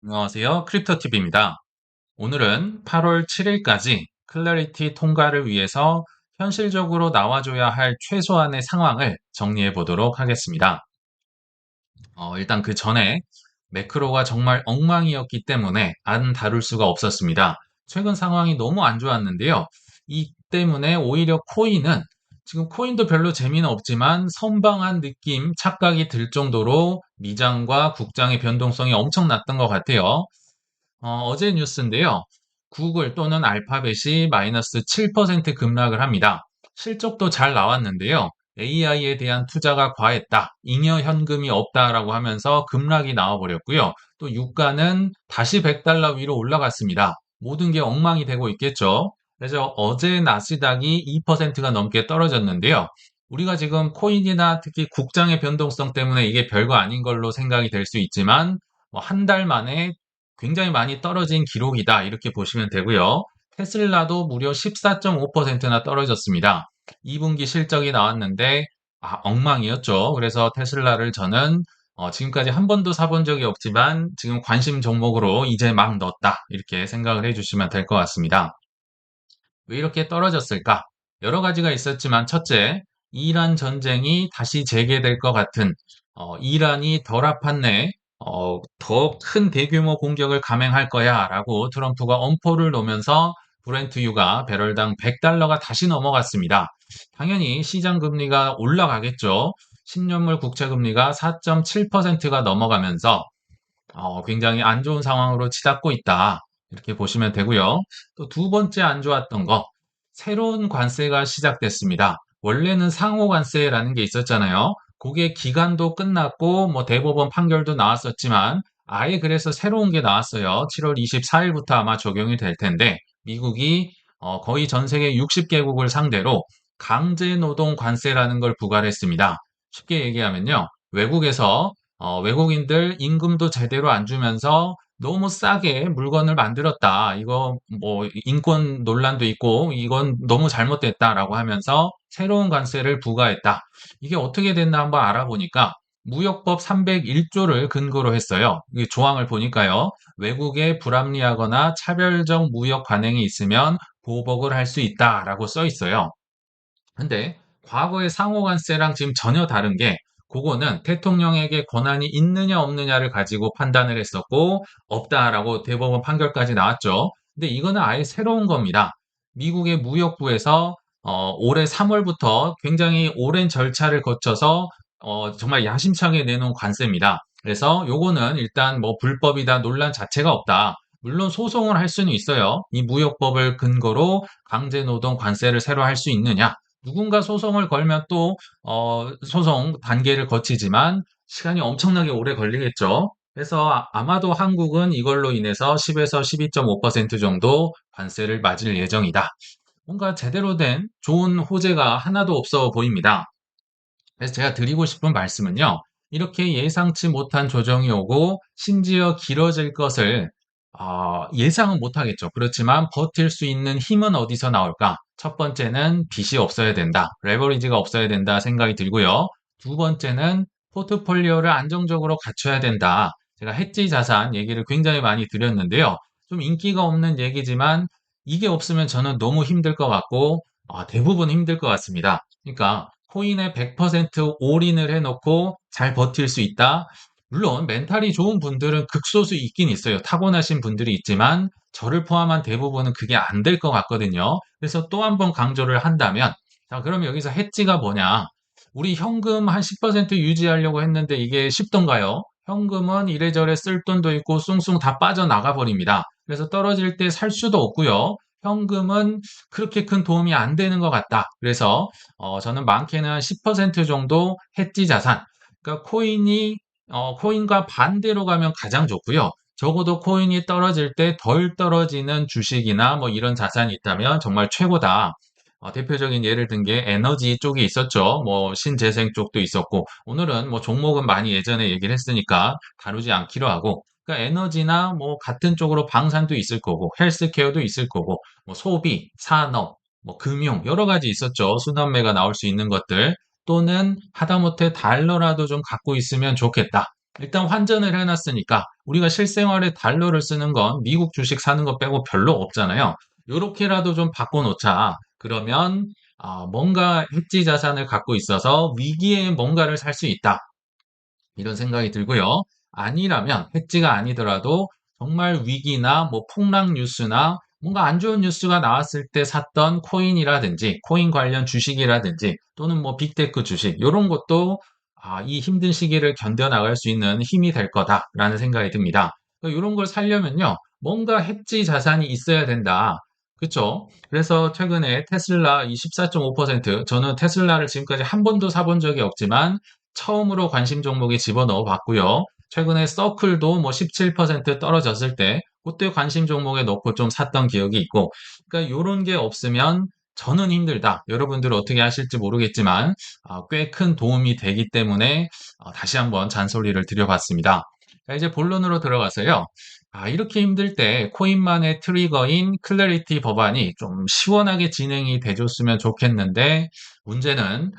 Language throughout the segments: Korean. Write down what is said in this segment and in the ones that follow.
안녕하세요. 크립토TV입니다. 오늘은 8월 7일까지 클래리티 통과를 위해서 현실적으로 나와줘야 할 최소한의 상황을 정리해 보도록 하겠습니다. 일단 그 전에 매크로가 정말 엉망이었기 때문에 안 다룰 수가 없었습니다. 최근 상황이 너무 안 좋았는데요. 이 때문에 오히려 코인은 지금 코인도 별로 재미는 없지만 선방한 느낌, 착각이 들 정도로 미장과 국장의 변동성이 엄청났던 것 같아요. 어제 뉴스인데요. 구글 또는 알파벳이 마이너스 7% 급락을 합니다. 실적도 잘 나왔는데요. AI에 대한 투자가 과했다. 잉여 현금이 없다라고 하면서 급락이 나와버렸고요. 또 유가는 다시 100달러 위로 올라갔습니다. 모든 게 엉망이 되고 있겠죠. 그래서 어제 나스닥이 2%가 넘게 떨어졌는데요. 우리가 지금 코인이나 특히 국장의 변동성 때문에 이게 별거 아닌 걸로 생각이 될 수 있지만 한 달 만에 굉장히 많이 떨어진 기록이다. 이렇게 보시면 되고요. 테슬라도 무려 14.5%나 떨어졌습니다. 2분기 실적이 나왔는데 엉망이었죠. 그래서 테슬라를 저는 지금까지 한 번도 사본 적이 없지만 지금 관심 종목으로 이제 막 넣었다. 이렇게 생각을 해주시면 될 것 같습니다. 왜 이렇게 떨어졌을까? 여러 가지가 있었지만 첫째, 이란 전쟁이 다시 재개될 것 같은 이란이 덜 아팠네. 더 큰 대규모 공격을 감행할 거야 라고 트럼프가 엄포를 놓으면서 브렌트유가 배럴당 100달러가 다시 넘어갔습니다. 당연히 시장 금리가 올라가겠죠. 10년물 국채 금리가 4.7%가 넘어가면서 굉장히 안 좋은 상황으로 치닫고 있다. 이렇게 보시면 되고요. 또 두 번째 안 좋았던 거, 새로운 관세가 시작됐습니다. 원래는 상호 관세라는 게 있었잖아요. 그게 기간도 끝났고, 뭐 대법원 판결도 나왔었지만, 아예 그래서 새로운 게 나왔어요. 7월 24일부터 아마 적용이 될 텐데, 미국이 거의 전 세계 60개국을 상대로 강제 노동 관세라는 걸 부과를 했습니다. 쉽게 얘기하면요. 외국에서 외국인들 임금도 제대로 안 주면서 너무 싸게 물건을 만들었다. 이거 뭐 인권 논란도 있고 이건 너무 잘못됐다라고 하면서 새로운 관세를 부과했다. 이게 어떻게 됐나 한번 알아보니까 무역법 301조를 근거로 했어요. 이 조항을 보니까요. 외국에 불합리하거나 차별적 무역 관행이 있으면 보복을 할 수 있다라고 써 있어요. 근데 과거의 상호관세랑 지금 전혀 다른 게 그거는 대통령에게 권한이 있느냐 없느냐를 가지고 판단을 했었고 없다라고 대법원 판결까지 나왔죠. 근데 이거는 아예 새로운 겁니다. 미국의 무역부에서 올해 3월부터 굉장히 오랜 절차를 거쳐서 정말 야심차게 내놓은 관세입니다. 그래서 요거는 일단 뭐 불법이다 논란 자체가 없다. 물론 소송을 할 수는 있어요. 이 무역법을 근거로 강제노동 관세를 새로 할 수 있느냐? 누군가 소송을 걸면 또 소송 단계를 거치지만 시간이 엄청나게 오래 걸리겠죠. 그래서 아마도 한국은 이걸로 인해서 10에서 12.5% 정도 관세를 맞을 예정이다. 뭔가 제대로 된 좋은 호재가 하나도 없어 보입니다. 그래서 제가 드리고 싶은 말씀은요. 이렇게 예상치 못한 조정이 오고 심지어 길어질 것을 예상은 못하겠죠. 그렇지만 버틸 수 있는 힘은 어디서 나올까? 첫 번째는 빚이 없어야 된다. 레버리지가 없어야 된다 생각이 들고요. 두 번째는 포트폴리오를 안정적으로 갖춰야 된다. 제가 해지 자산 얘기를 굉장히 많이 드렸는데요. 좀 인기가 없는 얘기지만 이게 없으면 저는 너무 힘들 것 같고 대부분 힘들 것 같습니다. 그러니까 코인에 100% 올인을 해놓고 잘 버틸 수 있다. 물론 멘탈이 좋은 분들은 극소수 있긴 있어요. 타고나신 분들이 있지만 저를 포함한 대부분은 그게 안 될 것 같거든요. 그래서 또 한 번 강조를 한다면 자, 그럼 여기서 해지가 뭐냐? 우리 현금 한 10% 유지하려고 했는데 이게 쉽던가요? 현금은 이래저래 쓸 돈도 있고 숭숭 다 빠져나가 버립니다. 그래서 떨어질 때 살 수도 없고요. 현금은 그렇게 큰 도움이 안 되는 것 같다. 그래서 저는 많게는 한 10% 정도 해지 자산. 그러니까 코인과 반대로 가면 가장 좋고요. 적어도 코인이 떨어질 때 덜 떨어지는 주식이나 뭐 이런 자산이 있다면 정말 최고다. 대표적인 예를 든 게 에너지 쪽이 있었죠. 뭐 신재생 쪽도 있었고 오늘은 뭐 종목은 많이 예전에 얘기를 했으니까 다루지 않기로 하고 그러니까 에너지나 뭐 같은 쪽으로 방산도 있을 거고 헬스케어도 있을 거고 뭐 소비, 산업, 뭐 금융 여러 가지 있었죠. 순환매가 나올 수 있는 것들 또는 하다못해 달러라도 좀 갖고 있으면 좋겠다. 일단 환전을 해놨으니까 우리가 실생활에 달러를 쓰는 건 미국 주식 사는 거 빼고 별로 없잖아요. 요렇게라도 좀 바꿔놓자. 그러면 뭔가 해지 자산을 갖고 있어서 위기에 뭔가를 살 수 있다. 이런 생각이 들고요. 아니라면 해지가 아니더라도 정말 위기나 뭐 폭락 뉴스나 뭔가 안 좋은 뉴스가 나왔을 때 샀던 코인이라든지 코인 관련 주식이라든지 또는 뭐 빅테크 주식 이런 것도 이 힘든 시기를 견뎌나갈 수 있는 힘이 될 거다라는 생각이 듭니다. 이런 걸 사려면요. 뭔가 해지 자산이 있어야 된다. 그쵸? 그래서 최근에 테슬라 이 14.5% 저는 테슬라를 지금까지 한 번도 사본 적이 없지만 처음으로 관심 종목에 집어넣어 봤고요. 최근에 서클도 뭐 17% 떨어졌을 때 그때 관심 종목에 넣고 좀 샀던 기억이 있고 그러니까 요런 게 없으면 저는 힘들다. 여러분들은 어떻게 하실지 모르겠지만 꽤 큰 도움이 되기 때문에 다시 한번 잔소리를 드려봤습니다. 자, 이제 본론으로 들어가서요. 이렇게 힘들 때 코인만의 트리거인 클래리티 법안이 좀 시원하게 진행이 돼줬으면 좋겠는데 문제는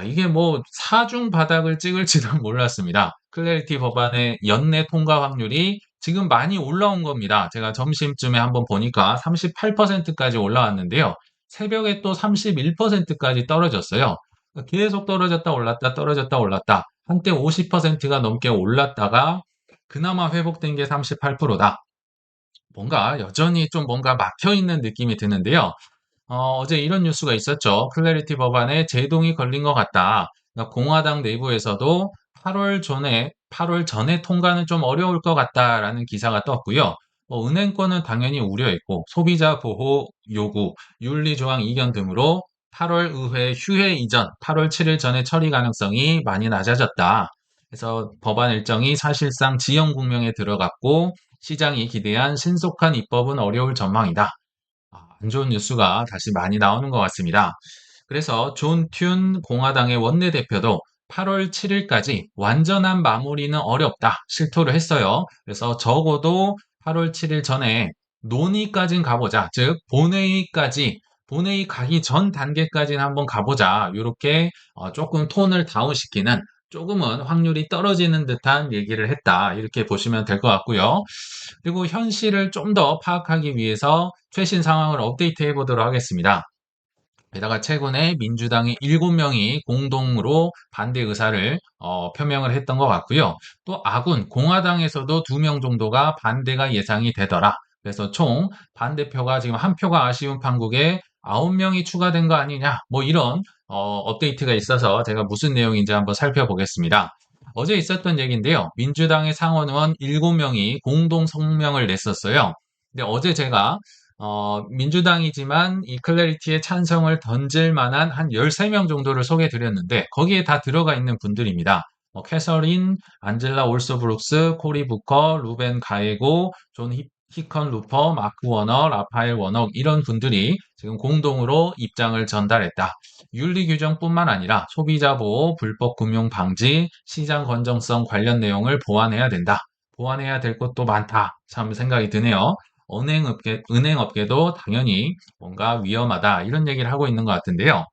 이게 뭐 사중 바닥을 찍을지도 몰랐습니다. 클래리티 법안의 연내 통과 확률이 지금 많이 올라온 겁니다. 제가 점심쯤에 한번 보니까 38%까지 올라왔는데요. 새벽에 또 31%까지 떨어졌어요. 계속 떨어졌다 올랐다 떨어졌다 올랐다. 한때 50%가 넘게 올랐다가 그나마 회복된 게 38%다. 뭔가 여전히 좀 뭔가 막혀 있는 느낌이 드는데요. 어제 이런 뉴스가 있었죠. 클래리티 법안에 제동이 걸린 것 같다. 그러니까 공화당 내부에서도 8월 전에 통과는 좀 어려울 것 같다라는 기사가 떴고요. 은행권은 당연히 우려했고, 소비자 보호 요구, 윤리조항 이견 등으로 8월 의회 휴회 이전, 8월 7일 전에 처리 가능성이 많이 낮아졌다. 그래서 법안 일정이 사실상 지연국면에 들어갔고, 시장이 기대한 신속한 입법은 어려울 전망이다. 안 좋은 뉴스가 다시 많이 나오는 것 같습니다. 그래서 존 튠 공화당의 원내대표도 8월 7일까지 완전한 마무리는 어렵다 실토를 했어요. 그래서 적어도 8월 7일 전에 논의까진 가보자. 즉 본회의 가기 전 단계까지는 한번 가보자. 이렇게 조금 톤을 다운시키는 조금은 확률이 떨어지는 듯한 얘기를 했다. 이렇게 보시면 될 것 같고요. 그리고 현실을 좀 더 파악하기 위해서 최신 상황을 업데이트해 보도록 하겠습니다. 게다가 최근에 민주당의 7명이 공동으로 반대 의사를 표명을 했던 것 같고요. 또 공화당에서도 2명 정도가 반대가 예상이 되더라. 그래서 총 반대표가 지금 한 표가 아쉬운 판국에 9명이 추가된 거 아니냐. 뭐 이런 업데이트가 있어서 제가 무슨 내용인지 한번 살펴보겠습니다. 어제 있었던 얘기인데요. 민주당의 상원 의원 7명이 공동 성명을 냈었어요. 근데 어제 제가 민주당이지만 이 클래리티에 찬성을 던질 만한 한 13명 정도를 소개해 드렸는데 거기에 다 들어가 있는 분들입니다. 캐서린, 안젤라 올소브룩스, 코리 부커, 루벤 가에고, 존 히컨 루퍼, 마크 워너, 라파엘 워너 이런 분들이 지금 공동으로 입장을 전달했다. 윤리 규정뿐만 아니라 소비자 보호, 불법 금융 방지, 시장 건정성 관련 내용을 보완해야 된다. 보완해야 될 것도 많다. 참 생각이 드네요. 은행업계도 당연히 뭔가 위험하다 이런 얘기를 하고 있는 것 같은데요.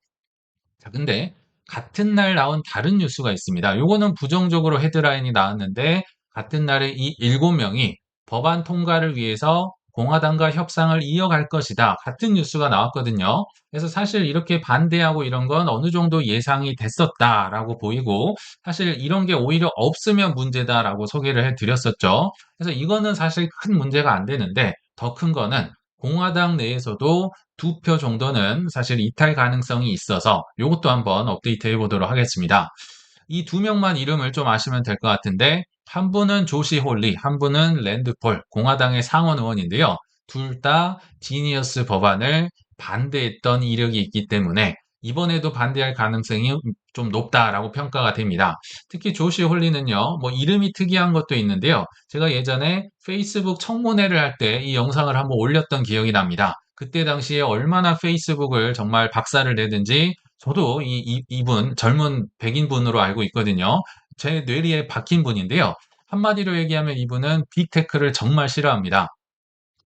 자, 근데 같은 날 나온 다른 뉴스가 있습니다. 요거는 부정적으로 헤드라인이 나왔는데 같은 날에 이 7명이 법안 통과를 위해서 공화당과 협상을 이어갈 것이다. 같은 뉴스가 나왔거든요. 그래서 사실 이렇게 반대하고 이런 건 어느 정도 예상이 됐었다라고 보이고 사실 이런 게 오히려 없으면 문제다라고 소개를 해드렸었죠. 그래서 이거는 사실 큰 문제가 안 되는데 더 큰 거는 공화당 내에서도 2표 정도는 사실 이탈 가능성이 있어서 이것도 한번 업데이트 해보도록 하겠습니다. 이 2명만 이름을 좀 아시면 될 것 같은데 한 분은 조시 홀리, 한 분은 랜드 폴, 공화당의 상원 의원인데요. 둘 다 지니어스 법안을 반대했던 이력이 있기 때문에 이번에도 반대할 가능성이 좀 높다라고 평가가 됩니다. 특히 조시 홀리는요, 뭐 이름이 특이한 것도 있는데요. 제가 예전에 페이스북 청문회를 할 때 이 영상을 한번 올렸던 기억이 납니다. 그때 당시에 얼마나 페이스북을 정말 박살을 내든지 저도 이분 젊은 백인 분으로 알고 있거든요. 제 뇌리에 박힌 분인데요. 한마디로 얘기하면 이분은 빅테크를 정말 싫어합니다.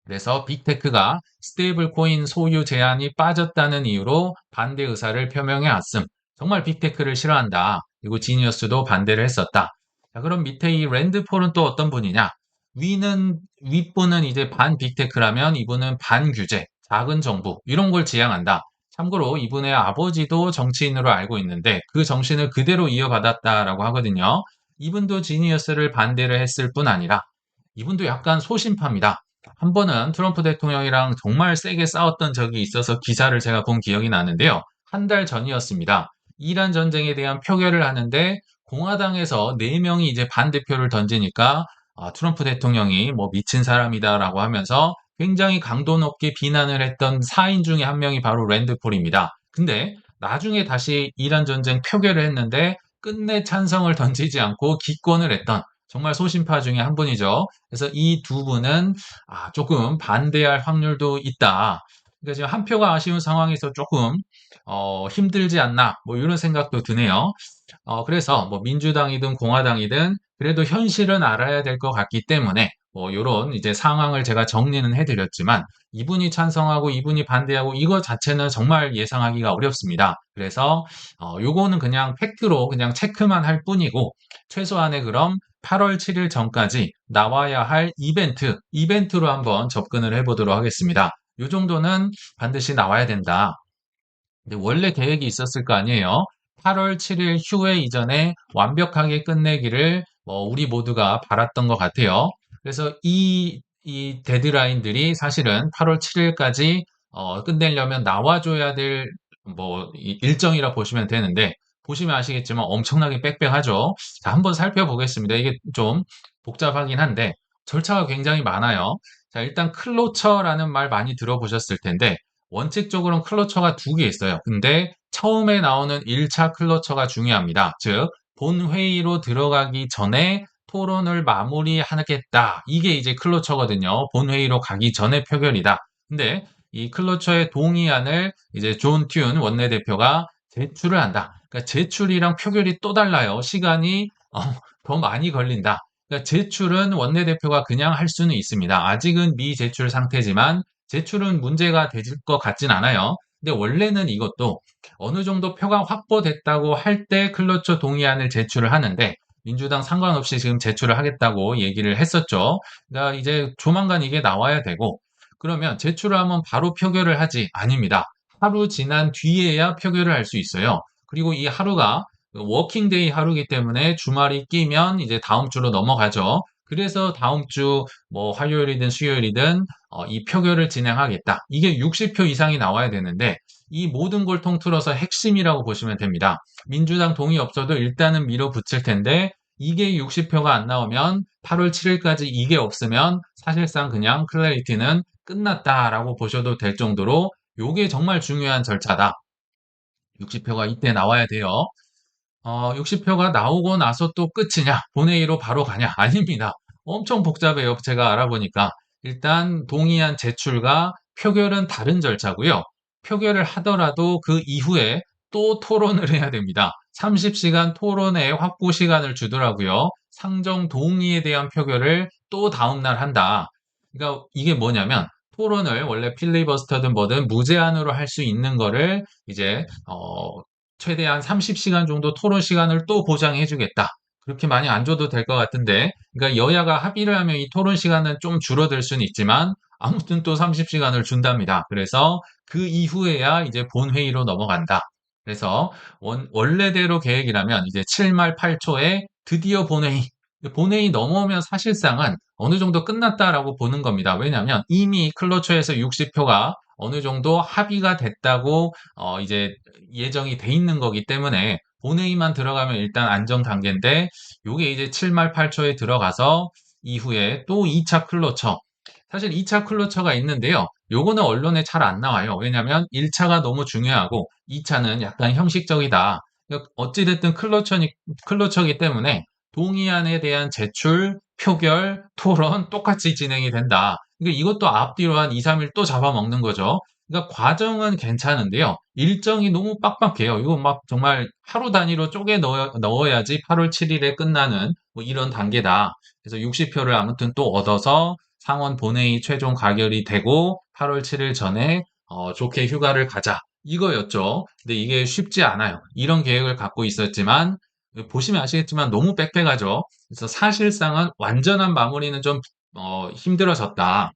그래서 빅테크가 스테이블 코인 소유 제한이 빠졌다는 이유로 반대 의사를 표명해 왔음. 정말 빅테크를 싫어한다. 그리고 지니어스도 반대를 했었다. 자, 그럼 밑에 이 랜드폴은 또 어떤 분이냐? 윗분은 이제 반 빅테크라면 이분은 반 규제, 작은 정부, 이런 걸 지향한다. 참고로 이분의 아버지도 정치인으로 알고 있는데 그 정신을 그대로 이어받았다라고 하거든요. 이분도 지니어스를 반대를 했을 뿐 아니라 이분도 약간 소심파입니다. 한 번은 트럼프 대통령이랑 정말 세게 싸웠던 적이 있어서 기사를 제가 본 기억이 나는데요. 한 달 전이었습니다. 이란 전쟁에 대한 표결을 하는데 공화당에서 4명이 이제 반대표를 던지니까 트럼프 대통령이 뭐 미친 사람이다라고 하면서 굉장히 강도 높게 비난을 했던 4인 중에 한 명이 바로 랜드폴입니다. 근데 나중에 다시 이란 전쟁 표결을 했는데 끝내 찬성을 던지지 않고 기권을 했던 정말 소심파 중에 한 분이죠. 그래서 이 두 분은 조금 반대할 확률도 있다. 그러니까 지금 한 표가 아쉬운 상황에서 조금 힘들지 않나 뭐 이런 생각도 드네요. 그래서 뭐 민주당이든 공화당이든 그래도 현실은 알아야 될 것 같기 때문에 뭐 요런 이제 상황을 제가 정리는 해드렸지만 이분이 찬성하고 이분이 반대하고 이거 자체는 정말 예상하기가 어렵습니다. 그래서 요거는 그냥 팩트로 그냥 체크만 할 뿐이고 최소한의 그럼 8월 7일 전까지 나와야 할 이벤트로 한번 접근을 해보도록 하겠습니다. 요 정도는 반드시 나와야 된다. 근데 원래 계획이 있었을 거 아니에요. 8월 7일 휴회 이전에 완벽하게 끝내기를 우리 모두가 바랐던 것 같아요. 그래서 이 데드라인들이 사실은 8월 7일까지 끝내려면 나와줘야 될 일정이라 보시면 되는데 보시면 아시겠지만 엄청나게 빽빽하죠. 자, 한번 살펴보겠습니다. 이게 좀 복잡하긴 한데 절차가 굉장히 많아요. 자, 일단 클로처라는 말 많이 들어보셨을 텐데 원칙적으로는 클러처가 두 개 있어요. 근데 처음에 나오는 1차 클러처가 중요합니다. 즉, 본회의로 들어가기 전에 토론을 마무리하겠다. 이게 이제 클러처거든요. 본회의로 가기 전에 표결이다. 근데 이 클러처의 동의안을 이제 존 튠 원내대표가 제출을 한다. 그러니까 제출이랑 표결이 또 달라요. 시간이 더 많이 걸린다. 그러니까 제출은 원내대표가 그냥 할 수는 있습니다. 아직은 미제출 상태지만 제출은 문제가 될 것 같진 않아요. 근데 원래는 이것도 어느 정도 표가 확보됐다고 할 때 클러처 동의안을 제출을 하는데 민주당 상관없이 지금 제출을 하겠다고 얘기를 했었죠. 그러니까 이제 조만간 이게 나와야 되고 그러면 제출을 하면 바로 표결을 하지 아닙니다. 하루 지난 뒤에야 표결을 할 수 있어요. 그리고 이 하루가 워킹데이 하루이기 때문에 주말이 끼면 이제 다음 주로 넘어가죠. 그래서 다음 주 뭐 화요일이든 수요일이든 이 표결을 진행하겠다. 이게 60표 이상이 나와야 되는데 이 모든 걸 통틀어서 핵심이라고 보시면 됩니다. 민주당 동의 없어도 일단은 밀어붙일 텐데 이게 60표가 안 나오면 8월 7일까지 이게 없으면 사실상 그냥 클래리티는 끝났다라고 보셔도 될 정도로 이게 정말 중요한 절차다. 60표가 이때 나와야 돼요. 60표가 나오고 나서 또 끝이냐? 본회의로 바로 가냐? 아닙니다. 엄청 복잡해요. 제가 알아보니까. 일단 동의안 제출과 표결은 다른 절차고요. 표결을 하더라도 그 이후에 또 토론을 해야 됩니다. 30시간 토론에 확보 시간을 주더라고요. 상정 동의에 대한 표결을 또 다음날 한다. 그러니까 이게 뭐냐면 토론을 원래 필리버스터든 뭐든 무제한으로 할 수 있는 거를 이제 최대한 30시간 정도 토론 시간을 또 보장해 주겠다. 그렇게 많이 안 줘도 될 것 같은데, 그러니까 여야가 합의를 하면 이 토론 시간은 좀 줄어들 수는 있지만, 아무튼 또 30시간을 준답니다. 그래서 그 이후에야 이제 본회의로 넘어간다. 그래서 원래대로 계획이라면 이제 7말 8초에 드디어 본회의. 본회의 넘어오면 사실상은 어느 정도 끝났다라고 보는 겁니다. 왜냐하면 이미 클로처에서 60표가 어느 정도 합의가 됐다고 이제 예정이 돼 있는 거기 때문에 본회의만 들어가면 일단 안정 단계인데 요게 이제 7말 8초에 들어가서 이후에 또 2차 클로처 사실 2차 클로처가 있는데요. 요거는 언론에 잘 안 나와요. 왜냐하면 1차가 너무 중요하고 2차는 약간 형식적이다. 그러니까 어찌됐든 클로처기 때문에 동의안에 대한 제출, 표결, 토론 똑같이 진행이 된다. 그러니까 이것도 앞뒤로 한 2, 3일 또 잡아먹는 거죠. 그러니까 과정은 괜찮은데요. 일정이 너무 빡빡해요. 이거 막 정말 하루 단위로 쪼개 넣어야지 8월 7일에 끝나는 뭐 이런 단계다. 그래서 60표를 아무튼 또 얻어서 상원 본회의 최종 가결이 되고 8월 7일 전에 좋게 휴가를 가자. 이거였죠. 근데 이게 쉽지 않아요. 이런 계획을 갖고 있었지만 보시면 아시겠지만 너무 빽빽하죠. 그래서 사실상은 완전한 마무리는 좀 힘들어졌다.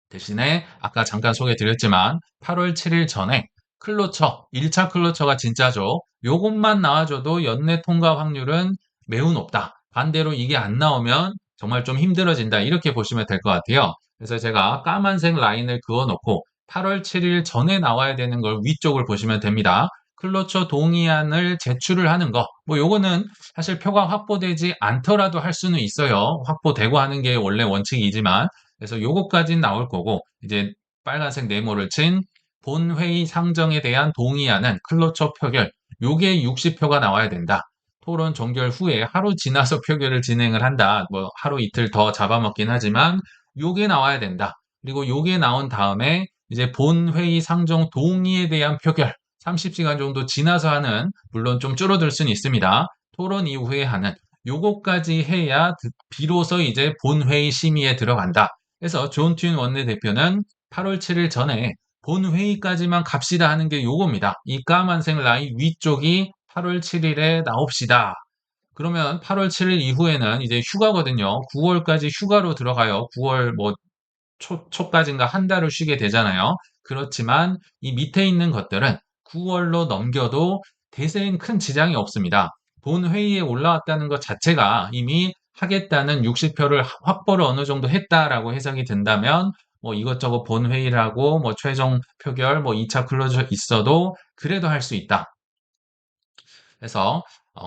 대신에 아까 잠깐 소개드렸지만 8월 7일 전에 클로처, 1차 클로처가 진짜죠. 요것만 나와줘도 연내 통과 확률은 매우 높다. 반대로 이게 안 나오면 정말 좀 힘들어진다. 이렇게 보시면 될 것 같아요. 그래서 제가 까만색 라인을 그어놓고 8월 7일 전에 나와야 되는 걸 위쪽을 보시면 됩니다. 클로처 동의안을 제출을 하는 거. 뭐 요거는 사실 표가 확보되지 않더라도 할 수는 있어요. 확보되고 하는 게 원래 원칙이지만 그래서 요거까지는 나올 거고 이제 빨간색 네모를 친 본회의 상정에 대한 동의안은 클로처 표결 요게 60표가 나와야 된다. 토론 종결 후에 하루 지나서 표결을 진행을 한다. 뭐 하루 이틀 더 잡아먹긴 하지만 요게 나와야 된다. 그리고 요게 나온 다음에 이제 본회의 상정 동의에 대한 표결 30시간 정도 지나서 하는 물론 좀 줄어들 수는 있습니다. 토론 이후에 하는 요거까지 해야 비로소 이제 본회의 심의에 들어간다. 그래서 존 튠 원내대표는 8월 7일 전에 본회의까지만 갑시다 하는 게 요겁니다. 이 까만색 라인 위쪽이 8월 7일에 나옵시다. 그러면 8월 7일 이후에는 이제 휴가거든요. 9월까지 휴가로 들어가요. 9월 뭐 초까지인가 한 달을 쉬게 되잖아요. 그렇지만 이 밑에 있는 것들은 9월로 넘겨도 대세엔 큰 지장이 없습니다. 본회의에 올라왔다는 것 자체가 이미 하겠다는 60표를 확보를 어느 정도 했다라고 해석이 된다면 뭐 이것저것 본회의를 하고 뭐 최종 표결 뭐 2차 클로저 있어도 그래도 할 수 있다. 그래서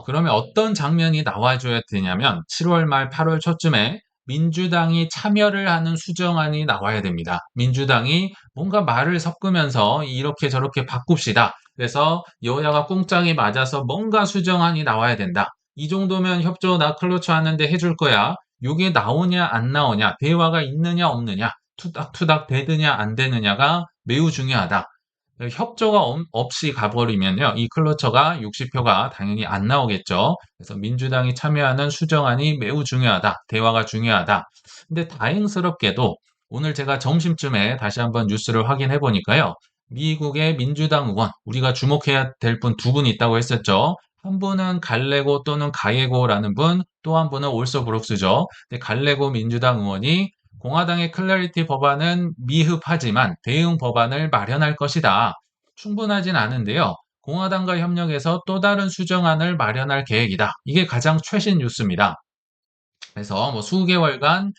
그러면 어떤 장면이 나와줘야 되냐면 7월 말 8월 초쯤에 민주당이 참여를 하는 수정안이 나와야 됩니다. 민주당이 뭔가 말을 섞으면서 이렇게 저렇게 바꿉시다. 그래서 여야가 꿍짝이 맞아서 뭔가 수정안이 나와야 된다. 이 정도면 협조 나 클로처 하는데 해줄 거야. 요게 나오냐 안 나오냐, 대화가 있느냐 없느냐, 투닥투닥 되느냐 안 되느냐가 매우 중요하다. 협조가 없이 가버리면요. 이 클러처가 60표가 당연히 안 나오겠죠. 그래서 민주당이 참여하는 수정안이 매우 중요하다. 대화가 중요하다. 근데 다행스럽게도 오늘 제가 점심쯤에 다시 한번 뉴스를 확인해 보니까요. 미국의 민주당 의원, 우리가 주목해야 될 분 두 분이 있다고 했었죠. 한 분은 갈레고 또는 가예고라는 분, 또 한 분은 올소 브룩스죠. 갈레고 민주당 의원이 공화당의 클래리티 법안은 미흡하지만 대응 법안을 마련할 것이다. 충분하진 않은데요. 공화당과 협력해서 또 다른 수정안을 마련할 계획이다. 이게 가장 최신 뉴스입니다. 그래서 뭐 수개월간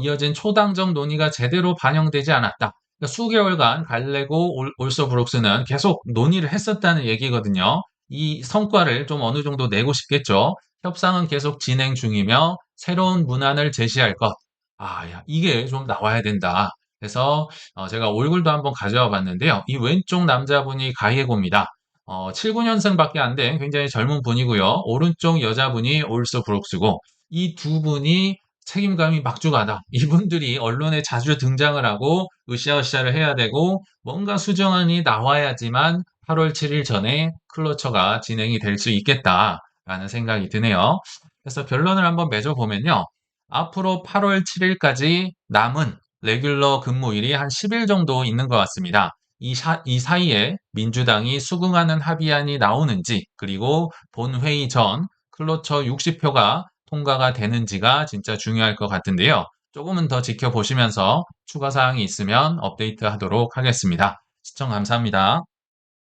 이어진 초당적 논의가 제대로 반영되지 않았다. 그러니까 수개월간 갈레고 올소 브룩스는 계속 논의를 했었다는 얘기거든요. 이 성과를 좀 어느 정도 내고 싶겠죠. 협상은 계속 진행 중이며 새로운 문안을 제시할 것. 야, 이게 좀 나와야 된다. 그래서 제가 얼굴도 한번 가져와 봤는데요. 이 왼쪽 남자분이 가이에고입니다. 79년생밖에 안 된 굉장히 젊은 분이고요. 오른쪽 여자분이 올소 브룩스고 이 두 분이 책임감이 막중하다. 이분들이 언론에 자주 등장을 하고 으쌰으쌰를 해야 되고 뭔가 수정안이 나와야지만 8월 7일 전에 클로처가 진행이 될 수 있겠다라는 생각이 드네요. 그래서 결론을 한번 맺어보면요. 앞으로 8월 7일까지 남은 레귤러 근무일이 한 10일 정도 있는 것 같습니다. 이 사이에 민주당이 수긍하는 합의안이 나오는지 그리고 본회의 전 클로처 60표가 통과가 되는지가 진짜 중요할 것 같은데요. 조금은 더 지켜보시면서 추가 사항이 있으면 업데이트 하도록 하겠습니다. 시청 감사합니다.